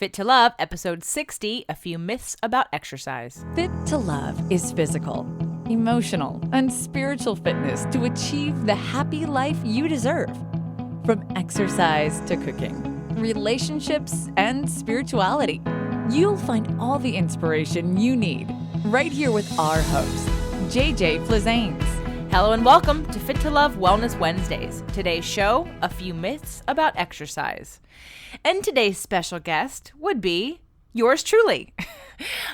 Fit to Love, episode 60, a few myths about exercise. Fit to Love is physical, emotional, and spiritual fitness to achieve the happy life you deserve. From exercise to cooking, relationships, and spirituality, you'll find all the inspiration you need right here with our host, JJ Flizanes. Hello and welcome to Fit to Love Wellness Wednesdays. Today's show, a few myths about exercise. And today's special guest would be yours truly.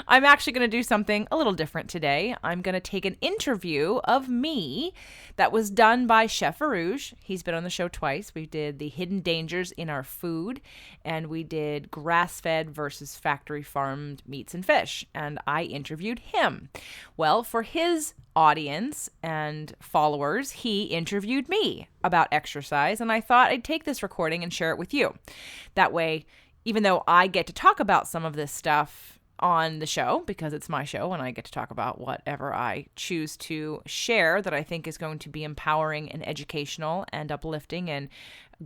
I'm actually going to do something a little different today. I'm going to take an interview of me that was done by Chef Arouge. He's been on the show twice. We did the hidden dangers in our food, and we did grass-fed versus factory-farmed meats and fish, and I interviewed him. Well, for his audience and followers, he interviewed me about exercise, and I thought I'd take this recording and share it with you. That way, even though I get to talk about some of this stuff on the show, because it's my show and I get to talk about whatever I choose to share that I think is going to be empowering and educational and uplifting and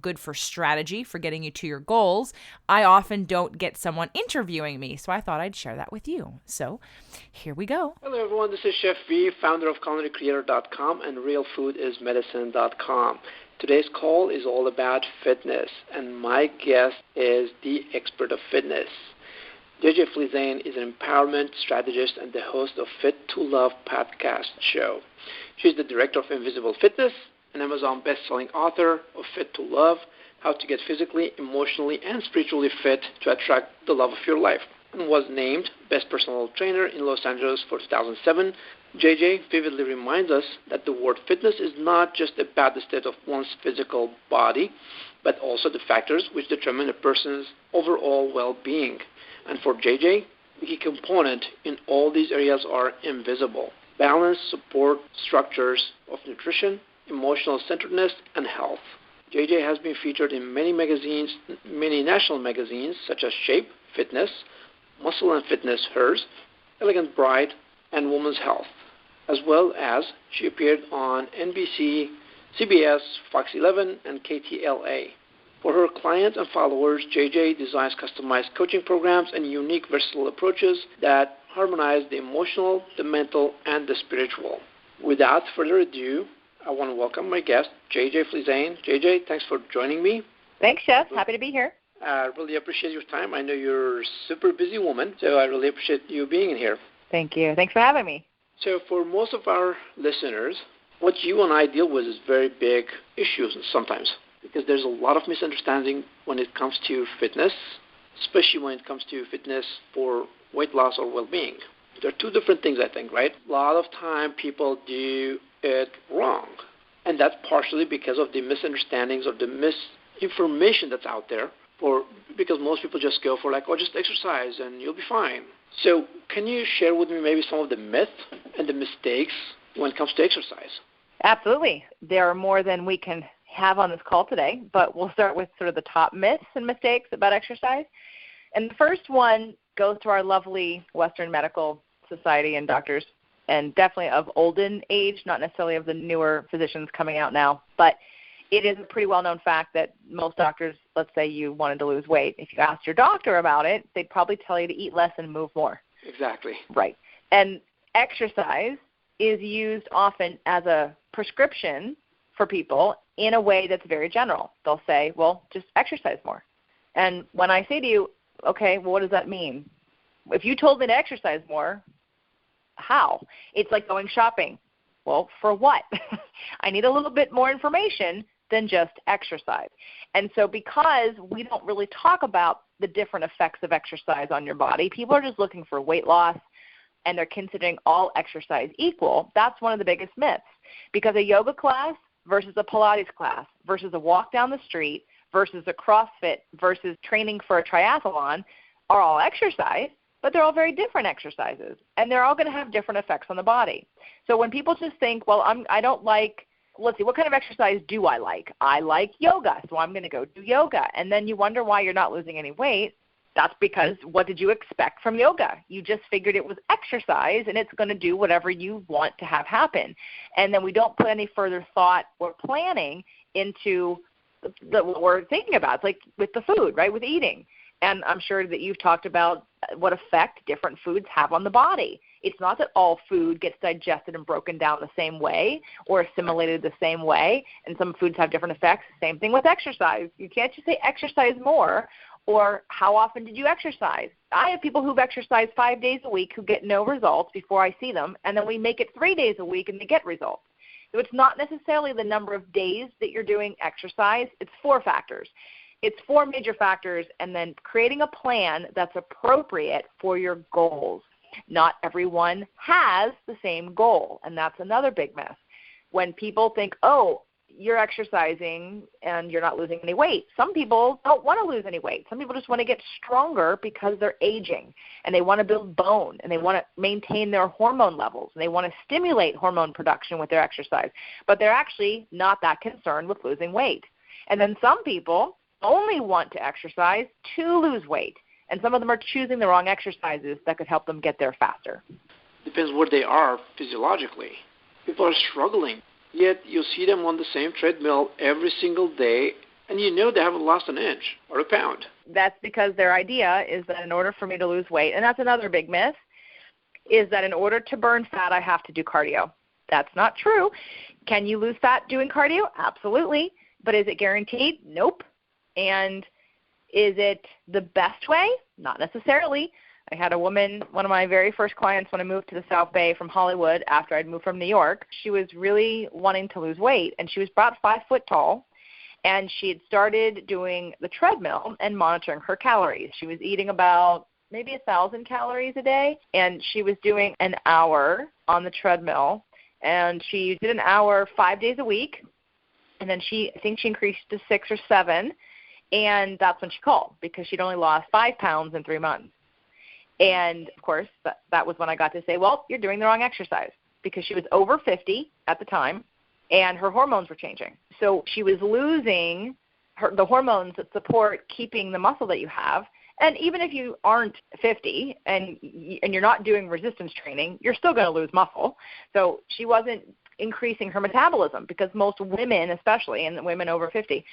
good for strategy for getting you to your goals, I often don't get someone interviewing me. So I thought I'd share that with you. So here we go. Hello everyone, this is Chef V, founder of CulinaryCreator.com and RealFoodIsMedicine.com. Today's call is all about fitness, and my guest is the expert of fitness. JJ Flizane is an empowerment strategist and the host of Fit to Love podcast show. She's the director of Invisible Fitness, an Amazon best-selling author of Fit to Love, How to Get Physically, Emotionally, and Spiritually Fit to Attract the Love of Your Life, and was named Best Personal Trainer in Los Angeles for 2007. JJ vividly reminds us that the word fitness is not just about the state of one's physical body, but also the factors which determine a person's overall well-being. And for JJ, the key component in all these areas are invisible: balance, support, structures of nutrition, emotional centeredness, and health. JJ has been featured in many magazines, many national magazines such as Shape, Fitness, Muscle and Fitness, Hers, Elegant Bride, and Women's Health, as well as she appeared on NBC, CBS, Fox 11, and KTLA. For her clients and followers, JJ designs customized coaching programs and unique versatile approaches that harmonize the emotional, the mental, and the spiritual. Without further ado, I want to welcome my guest, JJ Flizane. JJ, thanks for joining me. Thanks, Chef. Happy to be here. I really appreciate your time. I know you're a super busy woman, so I really appreciate you being in here. Thank you. Thanks for having me. So for most of our listeners, what you and I deal with is very big issues sometimes, because there's a lot of misunderstanding when it comes to fitness, especially when it comes to fitness for weight loss or well-being. There are two different things, I think, right? A lot of time people do it wrong, and that's partially because of the misunderstandings or the misinformation that's out there, because most people just go for like, oh, just exercise and you'll be fine. So can you share with me maybe some of the myths and the mistakes when it comes to exercise? Absolutely. There are more than we can have on this call today, but we'll start with sort of the top myths and mistakes about exercise. And the first one goes to our lovely Western Medical Society and doctors, and definitely of olden age, not necessarily of the newer physicians coming out now, but it is a pretty well-known fact that most doctors, let's say you wanted to lose weight, if you asked your doctor about it, they'd probably tell you to eat less and move more. Exactly. Right. And exercise is used often as a prescription for people in a way that's very general. They'll say, well, just exercise more. And when I say to you, okay, well, what does that mean? If you told me to exercise more, how? It's like going shopping. Well, for what? I need a little bit more information than just exercise. And so because we don't really talk about the different effects of exercise on your body, people are just looking for weight loss, and they're considering all exercise equal. That's one of the biggest myths, because a yoga class versus a Pilates class versus a walk down the street versus a CrossFit versus training for a triathlon are all exercise, but they're all very different exercises, and they're all going to have different effects on the body. So when people just think, well, I don't like, let's see, what kind of exercise do I like? I like yoga, so I'm going to go do yoga. And then you wonder why you're not losing any weight. That's because what did you expect from yoga? You just figured it was exercise, and it's going to do whatever you want to have happen. And then we don't put any further thought or planning into what we're thinking about. It's like with the food, right, with eating. And I'm sure that you've talked about what effect different foods have on the body. It's not that all food gets digested and broken down the same way or assimilated the same way, and some foods have different effects. Same thing with exercise. You can't just say exercise more or how often did you exercise. I have people who've exercised 5 days a week who get no results before I see them, and then we make it 3 days a week and they get results. So it's not necessarily the number of days that you're doing exercise. It's 4 factors. It's 4 major factors, and then creating a plan that's appropriate for your goals. Not everyone has the same goal, and that's another big myth. When people think, oh, you're exercising and you're not losing any weight. Some people don't want to lose any weight. Some people just want to get stronger because they're aging, and they want to build bone, and they want to maintain their hormone levels, and they want to stimulate hormone production with their exercise. But they're actually not that concerned with losing weight. And then some people only want to exercise to lose weight, and some of them are choosing the wrong exercises that could help them get there faster. Depends where they are physiologically. People are struggling, yet you'll see them on the same treadmill every single day, and you know they haven't lost an inch or a pound. That's because their idea is that in order for me to lose weight, and that's another big myth, is that in order to burn fat, I have to do cardio. That's not true. Can you lose fat doing cardio? Absolutely. But is it guaranteed? Nope. And is it the best way? Not necessarily. I had a woman, one of my very first clients when I moved to the South Bay from Hollywood after I'd moved from New York. She was really wanting to lose weight, and she was about 5 foot tall, and she had started doing the treadmill and monitoring her calories. She was eating about maybe 1,000 calories a day, and she was doing an hour on the treadmill, and she did an hour 5 days a week, and then I think she increased to 6 or 7. And that's when she called because she'd only lost 5 pounds in 3 months. And, of course, that was when I got to say, well, you're doing the wrong exercise, because she was over 50 at the time, and her hormones were changing. So she was losing the hormones that support keeping the muscle that you have. And even if you aren't 50 and you're not doing resistance training, you're still going to lose muscle. So she wasn't increasing her metabolism, because most women, especially, and women over 50,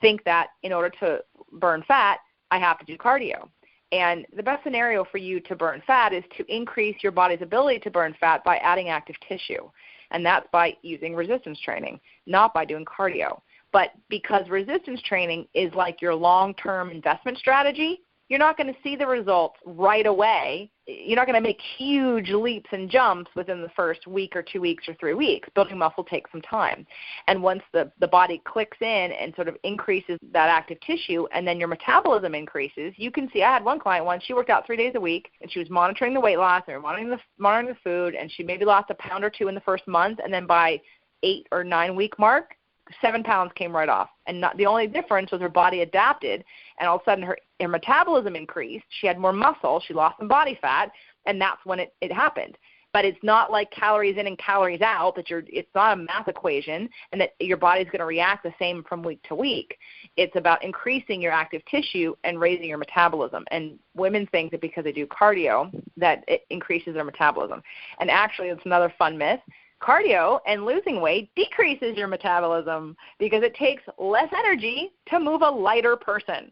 think that in order to burn fat, I have to do cardio. And the best scenario for you to burn fat is to increase your body's ability to burn fat by adding active tissue. And that's by using resistance training, not by doing cardio. But because resistance training is like your long-term investment strategy, you're not going to see the results right away. You're not going to make huge leaps and jumps within the first week or 2 weeks or 3 weeks. Building muscle takes some time. And once the body clicks in and sort of increases that active tissue, and then your metabolism increases, you can see, I had one client once, she worked out 3 days a week, and she was monitoring the weight loss and monitoring the food, and she maybe lost 1 pound or 2 in the first month, and then by 8 or 9 week mark, 7 pounds came right off. And the only difference was her body adapted, and all of a sudden her metabolism increased. She had more muscle. She lost some body fat, and that's when it happened. But it's not like calories in and calories out, it's not a math equation, and that your body's going to react the same from week to week. It's about increasing your active tissue and raising your metabolism. And women think that because they do cardio that it increases their metabolism. And actually, it's another fun myth. Cardio and losing weight decreases your metabolism because it takes less energy to move a lighter person.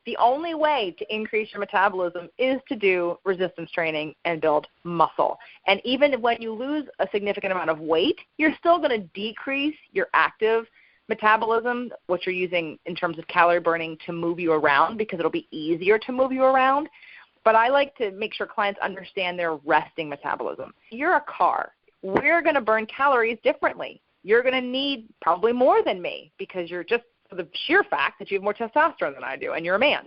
The only way to increase your metabolism is to do resistance training and build muscle. And even when you lose a significant amount of weight, you're still going to decrease your active metabolism, what you're using in terms of calorie burning to move you around, because it'll be easier to move you around. But I like to make sure clients understand their resting metabolism. You're a car. We're going to burn calories differently. You're going to need probably more than me, because you're just for the sheer fact that you have more testosterone than I do, and you're a man.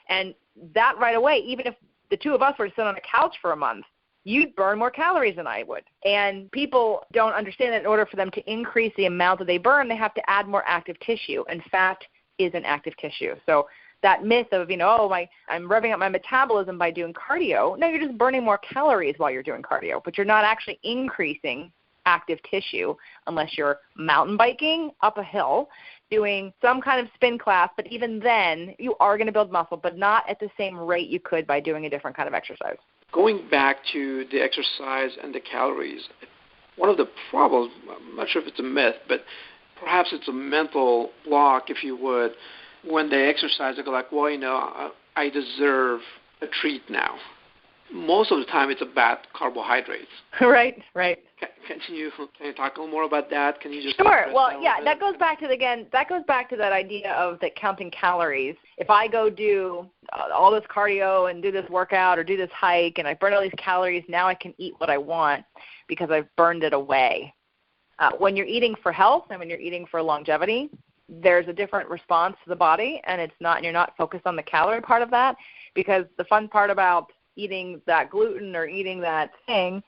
And that right away, even if the two of us were to sit on a couch for a month, you'd burn more calories than I would. And people don't understand that in order for them to increase the amount that they burn, they have to add more active tissue, and fat is an active tissue. So that myth of, I'm revving up my metabolism by doing cardio. No, you're just burning more calories while you're doing cardio, but you're not actually increasing active tissue unless you're mountain biking up a hill, doing some kind of spin class. But even then, you are going to build muscle, but not at the same rate you could by doing a different kind of exercise. Going back to the exercise and the calories, one of the problems, I'm not sure if it's a myth, but perhaps it's a mental block, if you would. When they exercise, they go like, well, I deserve a treat now. Most of the time, it's a bad carbohydrates. Right. Can you talk a little more about that? Can you just Sure. Well, yeah, that goes back to that idea of the counting calories. If I go do all this cardio and do this workout or do this hike and I burn all these calories, now I can eat what I want because I've burned it away. When you're eating for health and when you're eating for longevity, there's a different response to the body, and you're not focused on the calorie part of that, because the fun part about eating that gluten or eating that thing,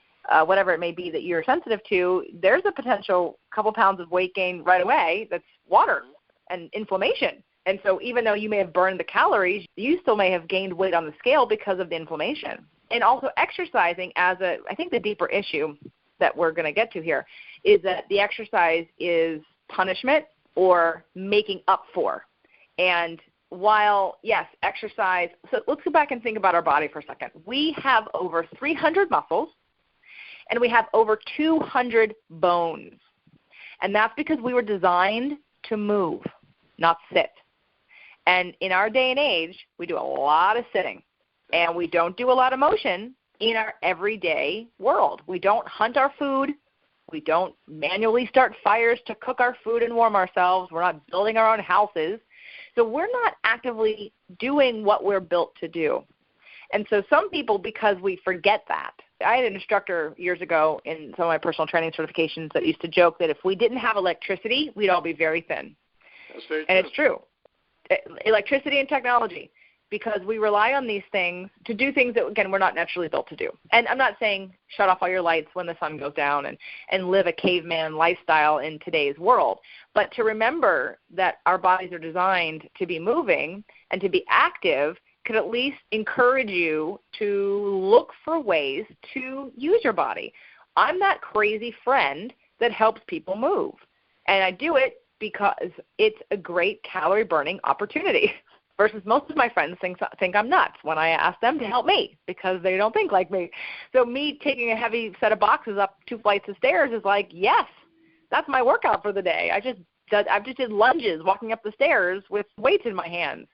whatever it may be that you're sensitive to, there's a potential couple pounds of weight gain right away that's water and inflammation. And so even though you may have burned the calories, you still may have gained weight on the scale because of the inflammation. And also exercising I think the deeper issue that we're going to get to here is that the exercise is punishment or making up for. And while, yes, exercise, so let's go back and think about our body for a second. We have over 300 muscles, and we have over 200 bones. And that's because we were designed to move, not sit. And in our day and age, we do a lot of sitting, and we don't do a lot of motion in our everyday world. We don't hunt our food. We don't manually start fires to cook our food and warm ourselves. We're not building our own houses. So we're not actively doing what we're built to do. And so some people, because we forget that, I had an instructor years ago in some of my personal training certifications that used to joke that if we didn't have electricity, we'd all be very thin. That's very true. And it's true. Electricity and technology, because we rely on these things to do things that, again, we're not naturally built to do. And I'm not saying shut off all your lights when the sun goes down and live a caveman lifestyle in today's world, but to remember that our bodies are designed to be moving and to be active could at least encourage you to look for ways to use your body. I'm that crazy friend that helps people move, and I do it because it's a great calorie-burning opportunity. Versus most of my friends think I'm nuts when I ask them to help me because they don't think like me. So me taking a heavy set of boxes up 2 flights of stairs is like, yes, that's my workout for the day. I just did lunges walking up the stairs with weights in my hands.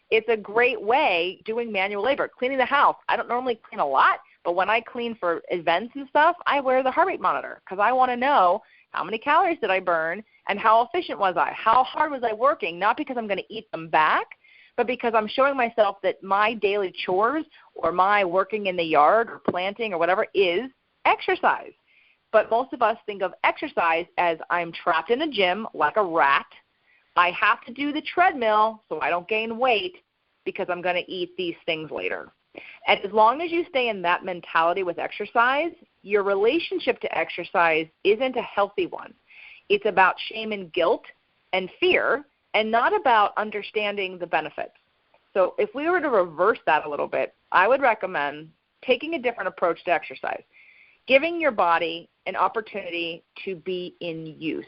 It's a great way doing manual labor. Cleaning the house. I don't normally clean a lot, but when I clean for events and stuff, I wear the heart rate monitor because I want to know how many calories did I burn and how efficient was I? How hard was I working? Not because I'm going to eat them back, but because I'm showing myself that my daily chores or my working in the yard or planting or whatever is exercise. But most of us think of exercise as I'm trapped in a gym like a rat. I have to do the treadmill so I don't gain weight because I'm going to eat these things later. And as long as you stay in that mentality with exercise, your relationship to exercise isn't a healthy one. It's about shame and guilt and fear, and not about understanding the benefits. So if we were to reverse that a little bit, I would recommend taking a different approach to exercise, giving your body an opportunity to be in use.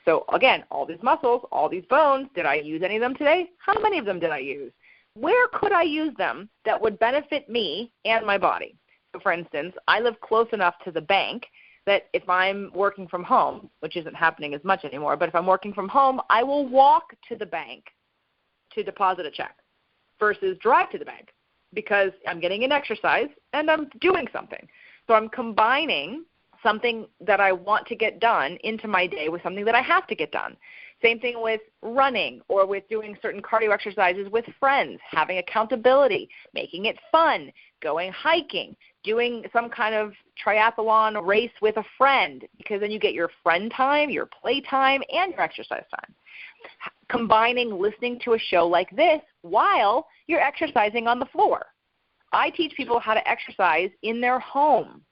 So again, all these muscles, all these bones, did I use any of them today? How many of them did I use? Where could I use them that would benefit me and my body? So for instance, I live close enough to the bank that if I'm working from home, which isn't happening as much anymore, but if I'm working from home, I will walk to the bank to deposit a check versus drive to the bank because I'm getting an exercise and I'm doing something. So I'm combining something that I want to get done into my day with something that I have to get done. Same thing with running or with doing certain cardio exercises with friends, having accountability, making it fun, going hiking, doing some kind of triathlon race with a friend, because then you get your friend time, your play time, and your exercise time. Combining listening to a show like this while you're exercising on the floor. I teach people how to exercise in their home.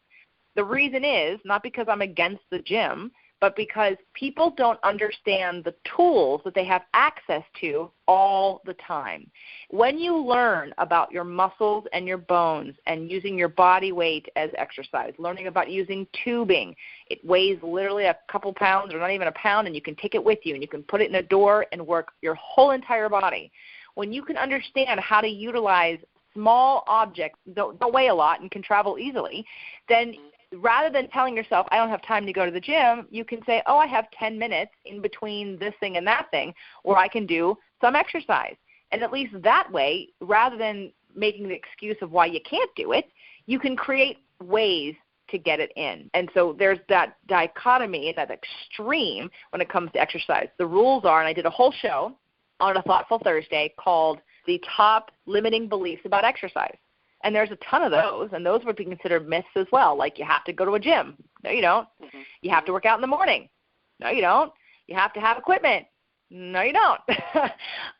The reason is not because I'm against the gym, but because people don't understand the tools that they have access to all the time. When you learn about your muscles and your bones and using your body weight as exercise, learning about using tubing, it weighs literally a couple pounds or not even a pound, and you can take it with you and you can put it in a door and work your whole entire body. When you can understand how to utilize small objects that don't weigh a lot and can travel easily, then rather than telling yourself, I don't have time to go to the gym, you can say, oh, I have 10 minutes in between this thing and that thing where I can do some exercise. And at least that way, rather than making the excuse of why you can't do it, you can create ways to get it in. And so there's that dichotomy, that extreme when it comes to exercise. The rules are, and I did a whole show on a Thoughtful Thursday called The Top Limiting Beliefs About Exercise. And there's a ton of those, and those would be considered myths as well, like you have to go to a gym. No, you don't. Mm-hmm. You have to work out in the morning. No, you don't. You have to have equipment. No, you don't.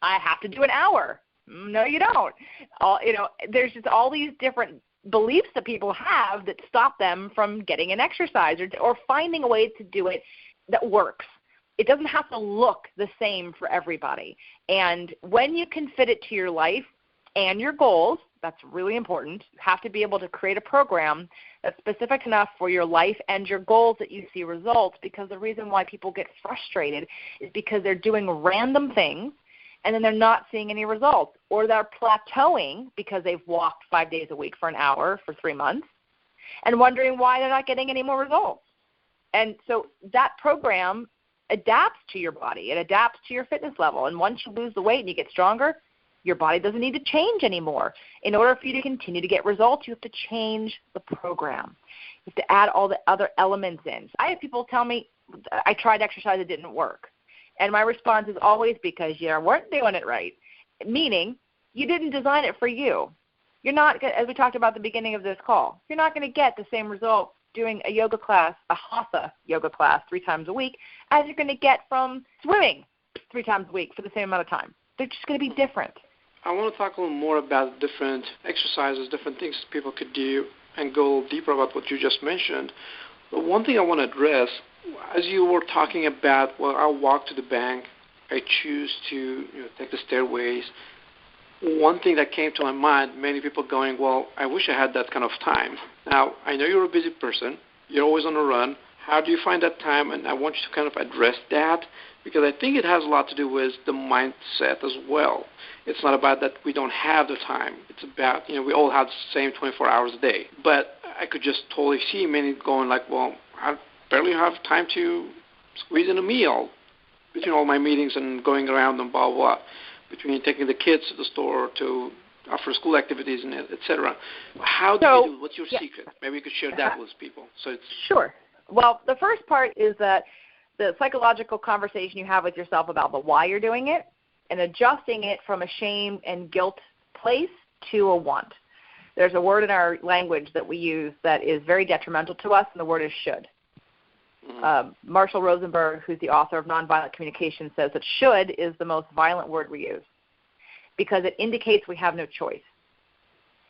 I have to do an hour. No, you don't. There's just all these different beliefs that people have that stop them from getting an exercise or finding a way to do it that works. It doesn't have to look the same for everybody. And when you can fit it to your life and your goals, that's really important. You have to be able to create a program that's specific enough for your life and your goals that you see results, because the reason why people get frustrated is because they're doing random things and then they're not seeing any results, or they're plateauing because they've walked 5 days a week for an hour for 3 months and wondering why they're not getting any more results. And so that program adapts to your body. It adapts to your fitness level. And once you lose the weight and you get stronger, your body doesn't need to change anymore. In order for you to continue to get results, you have to change the program. You have to add all the other elements in. I have people tell me, I tried exercise, it didn't work. And my response is always because you weren't doing it right, meaning you didn't design it for you. You're not, as we talked about at the beginning of this call, you're not going to get the same results doing a yoga class, a hatha yoga class 3 times a week, as you're going to get from swimming 3 times a week for the same amount of time. They're just going to be different. I want to talk a little more about different exercises, different things people could do, and go deeper about what you just mentioned. But one thing I want to address, as you were talking about, well, I'll walk to the bank, I choose to take the stairways. One thing that came to my mind, many people going, well, I wish I had that kind of time. Now, I know you're a busy person. You're always on the run. How do you find that time? And I want you to kind of address that, because I think it has a lot to do with the mindset as well. It's not about that we don't have the time. It's about, we all have the same 24 hours a day. But I could just totally see many going like, well, I barely have time to squeeze in a meal between all my meetings and going around and blah, blah, between taking the kids to the store to after school activities and et cetera. How do you do? What's your secret? Maybe you could share that with people. Sure. Well, the first part is that the psychological conversation you have with yourself about the why you're doing it, and adjusting it from a shame and guilt place to a want. There's a word in our language that we use that is very detrimental to us, and the word is should. Marshall Rosenberg, who's the author of Nonviolent Communication, says that should is the most violent word we use because it indicates we have no choice.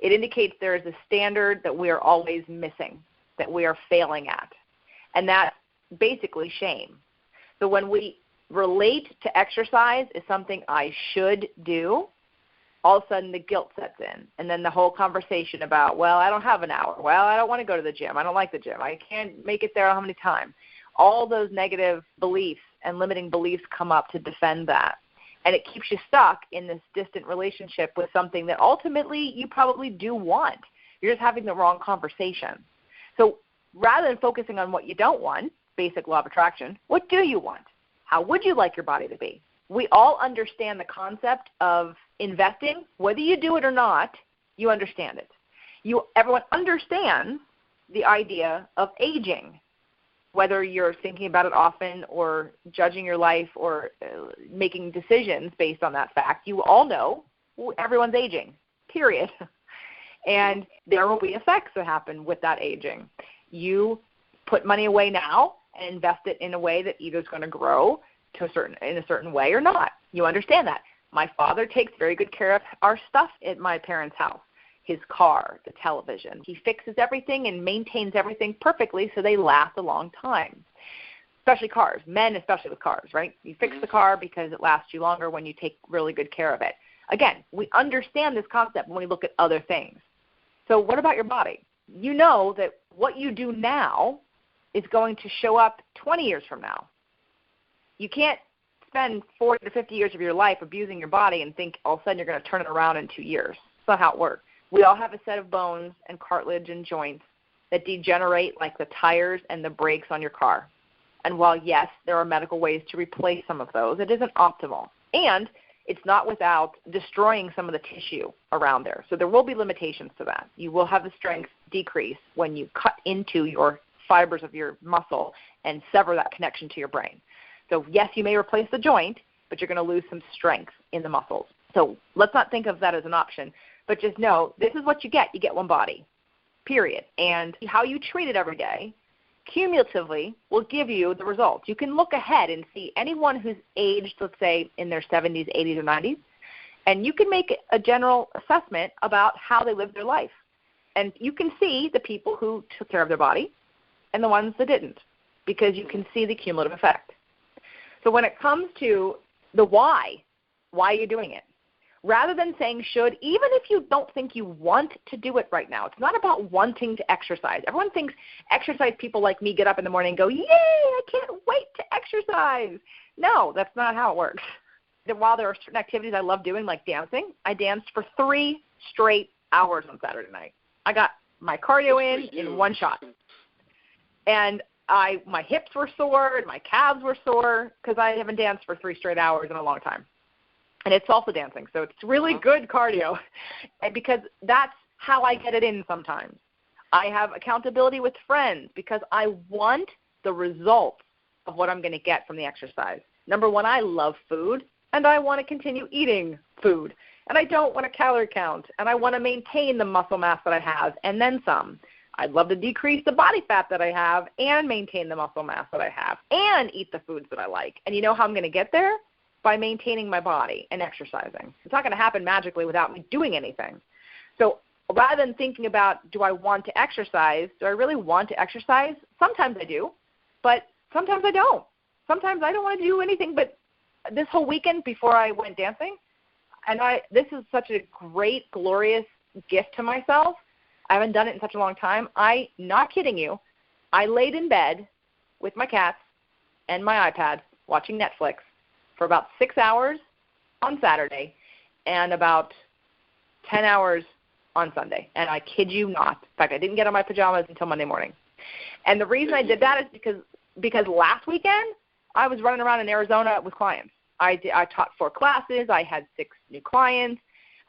It indicates there is a standard that we are always missing, that we are failing at, and that's basically shame. So when we relate to exercise as something I should do, all of a sudden the guilt sets in. And then the whole conversation about, well, I don't have an hour. Well, I don't want to go to the gym. I don't like the gym. I can't make it there how many times. All those negative beliefs and limiting beliefs come up to defend that. And it keeps you stuck in this distant relationship with something that ultimately you probably do want. You're just having the wrong conversation. So rather than focusing on what you don't want, basic law of attraction, what do you want? How would you like your body to be? We all understand the concept of investing. Whether you do it or not, you understand it. Everyone understands the idea of aging, whether you're thinking about it often or judging your life or making decisions based on that fact. You all know everyone's aging, period. And there will be effects that happen with that aging. You put money away now and invest it in a way that either is going to grow in a certain way or not. You understand that. My father takes very good care of our stuff at my parents' house, his car, the television. He fixes everything and maintains everything perfectly so they last a long time, especially cars, men especially with cars, right? You fix the car because it lasts you longer when you take really good care of it. Again, we understand this concept when we look at other things. So what about your body? You know that what you do now is going to show up 20 years from now. You can't spend 40 to 50 years of your life abusing your body and think all of a sudden you're going to turn it around in 2 years. That's not how it works. We all have a set of bones and cartilage and joints that degenerate like the tires and the brakes on your car. And while, yes, there are medical ways to replace some of those, it isn't optimal. And it's not without destroying some of the tissue around there. So there will be limitations to that. You will have the strength decrease when you cut into your fibers of your muscle and sever that connection to your brain. So yes, you may replace the joint, but you're going to lose some strength in the muscles. So let's not think of that as an option, but just know this is what you get. You get one body, period. And how you treat it every day cumulatively will give you the results. You can look ahead and see anyone who's aged, let's say, in their 70s, 80s, or 90s, and you can make a general assessment about how they lived their life. And you can see the people who took care of their body and the ones that didn't, because you can see the cumulative effect. So when it comes to the why you're doing it, rather than saying should, even if you don't think you want to do it right now. It's not about wanting to exercise. Everyone thinks exercise people like me get up in the morning and go, yay, I can't wait to exercise. No, that's not how it works. While there are certain activities I love doing, like dancing, I danced for 3 straight hours on Saturday night. I got my cardio in one shot. And my hips were sore and my calves were sore because I haven't danced for 3 straight hours in a long time. And it's salsa dancing, so it's really good cardio, and because that's how I get it in sometimes. I have accountability with friends because I want the results of what I'm going to get from the exercise. Number one, I love food, and I want to continue eating food, and I don't want a calorie count, and I want to maintain the muscle mass that I have, and then some. I'd love to decrease the body fat that I have and maintain the muscle mass that I have and eat the foods that I like. And you know how I'm going to get there? By maintaining my body and exercising. It's not going to happen magically without me doing anything. So rather than thinking about, do I want to exercise, do I really want to exercise? Sometimes I do, but sometimes I don't. Sometimes I don't want to do anything. But this whole weekend before I went dancing, and this is such a great, glorious gift to myself. I haven't done it in such a long time. Not kidding you, I laid in bed with my cats and my iPad watching Netflix for about 6 hours on Saturday and about 10 hours on Sunday. And I kid you not. In fact, I didn't get on my pajamas until Monday morning. And the reason I did that is because last weekend I was running around in Arizona with clients. I taught 4 classes. I had 6 new clients.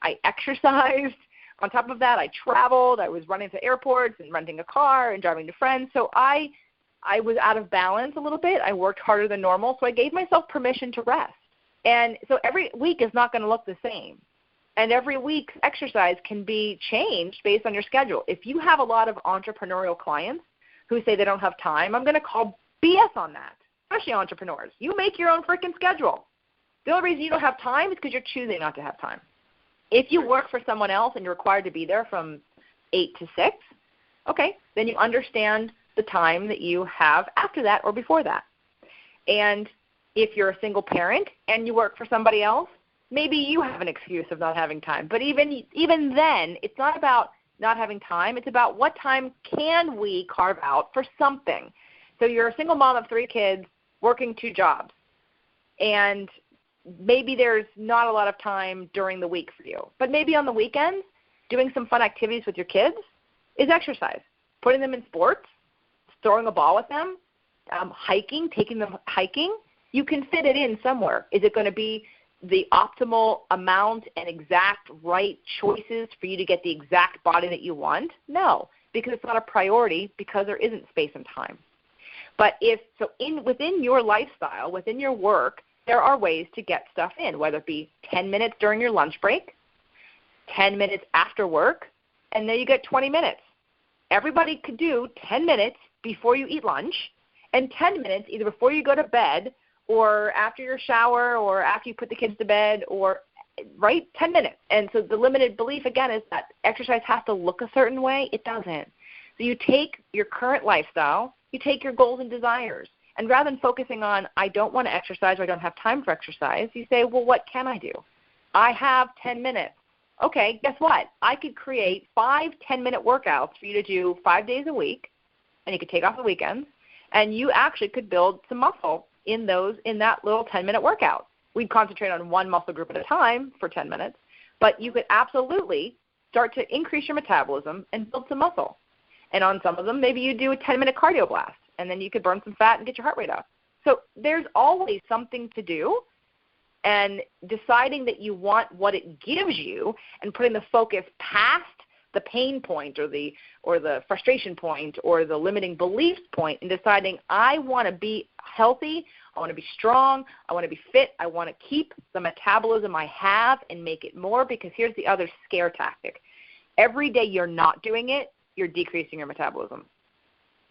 I exercised. On top of that, I traveled. I was running to airports and renting a car and driving to friends. So I was out of balance a little bit. I worked harder than normal, so I gave myself permission to rest. And so every week is not going to look the same. And every week's exercise can be changed based on your schedule. If you have a lot of entrepreneurial clients who say they don't have time, I'm going to call BS on that, especially entrepreneurs. You make your own freaking schedule. The only reason you don't have time is because you're choosing not to have time. If you work for someone else and you're required to be there from 8 to 6, okay, then you understand the time that you have after that or before that. And if you're a single parent and you work for somebody else, maybe you have an excuse of not having time. But even then, it's not about not having time. It's about what time can we carve out for something. So you're a single mom of 3 kids working 2 jobs, and maybe there's not a lot of time during the week for you. But maybe on the weekends, doing some fun activities with your kids is exercise. Putting them in sports, throwing a ball with them, hiking, taking them hiking, you can fit it in somewhere. Is it going to be the optimal amount and exact right choices for you to get the exact body that you want? No, because it's not a priority because there isn't space and time. But within your lifestyle, within your work, there are ways to get stuff in, whether it be 10 minutes during your lunch break, 10 minutes after work, and then you get 20 minutes. Everybody could do 10 minutes before you eat lunch and 10 minutes either before you go to bed or after your shower or after you put the kids to bed, or right, 10 minutes. And so the limited belief, again, is that exercise has to look a certain way. It doesn't. So you take your current lifestyle, you take your goals and desires, and rather than focusing on, I don't want to exercise or I don't have time for exercise, you say, well, what can I do? I have 10 minutes. Okay, guess what? I could create 5 10-minute workouts for you to do 5 days a week, and you could take off the weekends, and you actually could build some muscle in that little 10-minute workout. We'd concentrate on one muscle group at a time for 10 minutes, but you could absolutely start to increase your metabolism and build some muscle. And on some of them, maybe you do a 10-minute cardio blast, and then you could burn some fat and get your heart rate up. So there's always something to do, and deciding that you want what it gives you and putting the focus past the pain point or the frustration point or the limiting beliefs point and deciding I want to be healthy, I want to be strong, I want to be fit, I want to keep the metabolism I have and make it more, because here's the other scare tactic. Every day you're not doing it, you're decreasing your metabolism.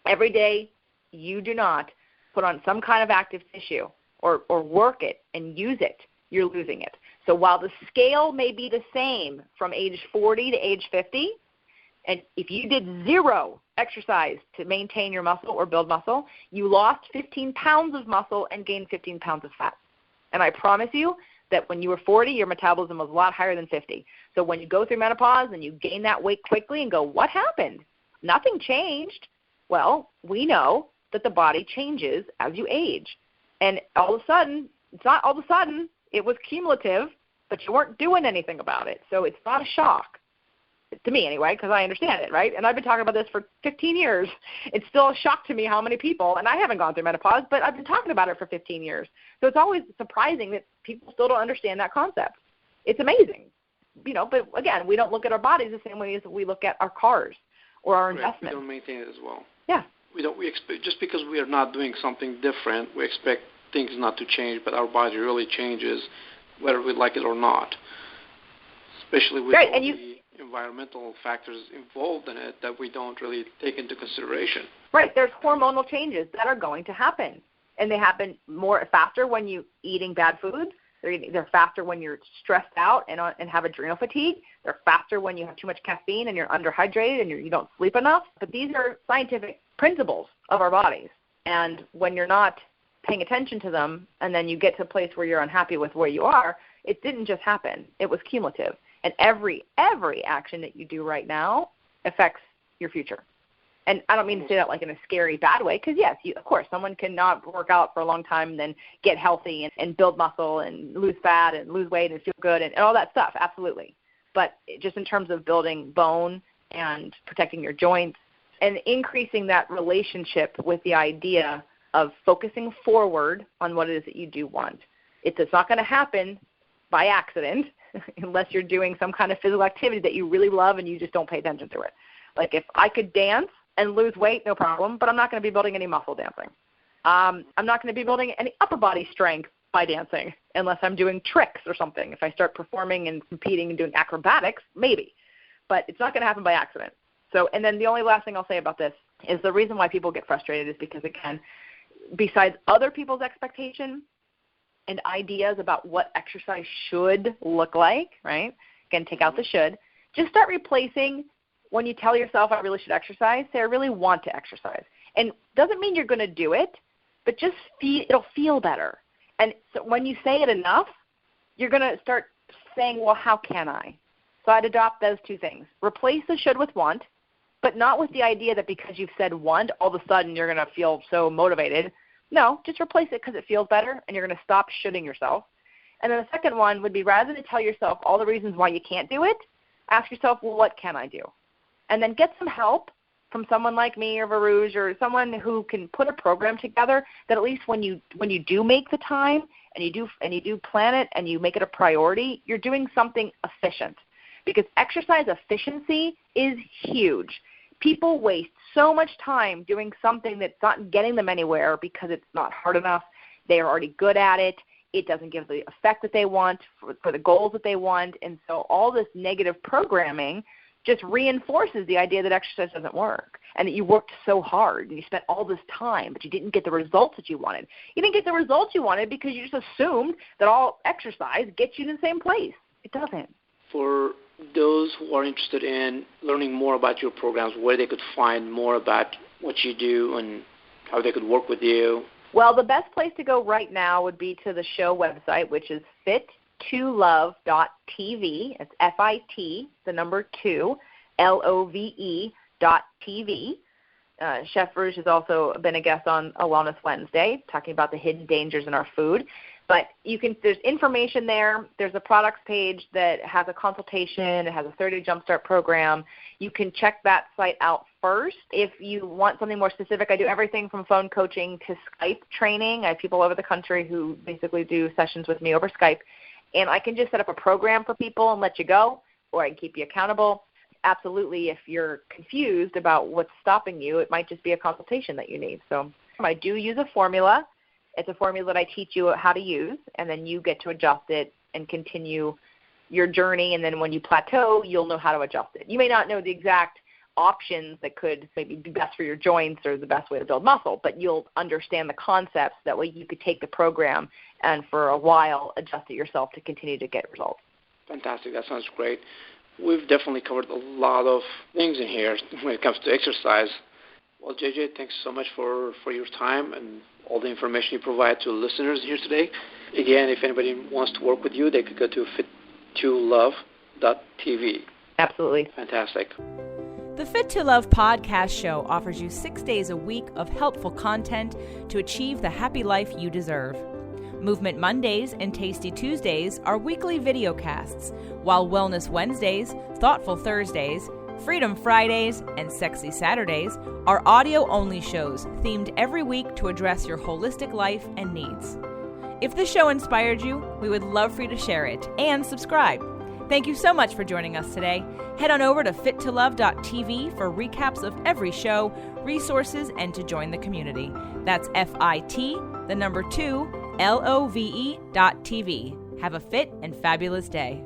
Every day you do not put on some kind of active tissue or work it and use it, you're losing it. So while the scale may be the same from age 40 to age 50, and if you did 0 exercise to maintain your muscle or build muscle, you lost 15 pounds of muscle and gained 15 pounds of fat. And I promise you that when you were 40, your metabolism was a lot higher than 50. So when you go through menopause and you gain that weight quickly and go, what happened? Nothing changed. Well, we know that the body changes as you age. And all of a sudden, it's not all of a sudden, it was cumulative, but you weren't doing anything about it. So it's not a shock, to me anyway, because I understand it, right? And I've been talking about this for 15 years. It's still a shock to me how many people, and I haven't gone through menopause, but I've been talking about it for 15 years. So it's always surprising that people still don't understand that concept. It's amazing, but again, we don't look at our bodies the same way as we look at our cars or our investments. We don't maintain it as well. Yeah. We expect, just because we are not doing something different, we expect things not to change, but our body really changes whether we like it or not, especially with all the environmental factors involved in it that we don't really take into consideration. Right. There's hormonal changes that are going to happen, and they happen faster when you're eating bad foods. They're faster when you're stressed out and have adrenal fatigue. They're faster when you have too much caffeine and you're underhydrated and you don't sleep enough. But these are scientific principles of our bodies. And when you're not paying attention to them and then you get to a place where you're unhappy with where you are, it didn't just happen. It was cumulative. And every action that you do right now affects your future. And I don't mean to say that like in a scary, bad way, because, yes, of course, someone can not work out for a long time and then get healthy and build muscle and lose fat and lose weight and feel good and all that stuff, absolutely. But just in terms of building bone and protecting your joints and increasing that relationship with the idea of focusing forward on what it is that you do want. It's not going to happen by accident unless you're doing some kind of physical activity that you really love and you just don't pay attention to it. Like if I could dance and lose weight, no problem, but I'm not going to be building any muscle dancing. I'm not going to be building any upper body strength by dancing unless I'm doing tricks or something. If I start performing and competing and doing acrobatics, maybe. But it's not going to happen by accident. So, and then the only last thing I'll say about this is the reason why people get frustrated is because, again, besides other people's expectation and ideas about what exercise should look like, right? Again, take out the should. Just start replacing when you tell yourself I really should exercise, say I really want to exercise. And doesn't mean you're going to do it, but just it'll feel better. And so when you say it enough, you're going to start saying, well, how can I? So I'd adopt those two things. Replace the should with want, but not with the idea that because you've said want, all of a sudden you're going to feel so motivated. No, just replace it because it feels better, and you're going to stop shoulding yourself. And then the second one would be, rather than tell yourself all the reasons why you can't do it, ask yourself, well, what can I do? And then get some help from someone like me or Varouge or someone who can put a program together that at least when you do make the time and you do plan it and you make it a priority, you're doing something efficient. Because exercise efficiency is huge. People waste so much time doing something that's not getting them anywhere because it's not hard enough. They are already good at it. It doesn't give the effect that they want for the goals that they want. And so all this negative programming just reinforces the idea that exercise doesn't work and that you worked so hard and you spent all this time, but you didn't get the results that you wanted. You didn't get the results you wanted because you just assumed that all exercise gets you to the same place. It doesn't. For those who are interested in learning more about your programs, where they could find more about what you do and how they could work with you? Well, the best place to go right now would be to the show website, which is fit2love.tv. It's FIT, the number 2, LOVE.tv. Chef Varouge has also been a guest on a Wellness Wednesday, talking about the hidden dangers in our food. But there's information there. There's a products page that has a consultation. It has a 30-day jumpstart program. You can check that site out first. If you want something more specific, I do everything from phone coaching to Skype training. I have people all over the country who basically do sessions with me over Skype. And I can just set up a program for people and let you go, or I can keep you accountable. Absolutely, if you're confused about what's stopping you, it might just be a consultation that you need. So I do use a formula. It's a formula that I teach you how to use, and then you get to adjust it and continue your journey. And then when you plateau, you'll know how to adjust it. You may not know the exact options that could maybe be best for your joints or the best way to build muscle, but you'll understand the concepts. That way you could take the program and for a while adjust it yourself to continue to get results. Fantastic. That sounds great. We've definitely covered a lot of things in here when it comes to exercise. Well, JJ, thanks so much for your time and all the information you provide to listeners here today. Again, if anybody wants to work with you, they could go to fit2love.tv. Absolutely. Fantastic. The Fit to Love podcast show offers you 6 days a week of helpful content to achieve the happy life you deserve. Movement Mondays and Tasty Tuesdays are weekly videocasts, while Wellness Wednesdays, Thoughtful Thursdays, Freedom Fridays, and Sexy Saturdays are audio-only shows themed every week to address your holistic life and needs. If this show inspired you, we would love for you to share it and subscribe. Thank you so much for joining us today. Head on over to fit2love.tv for recaps of every show, resources, and to join the community. That's FIT2LOVE.tv. Have a fit and fabulous day.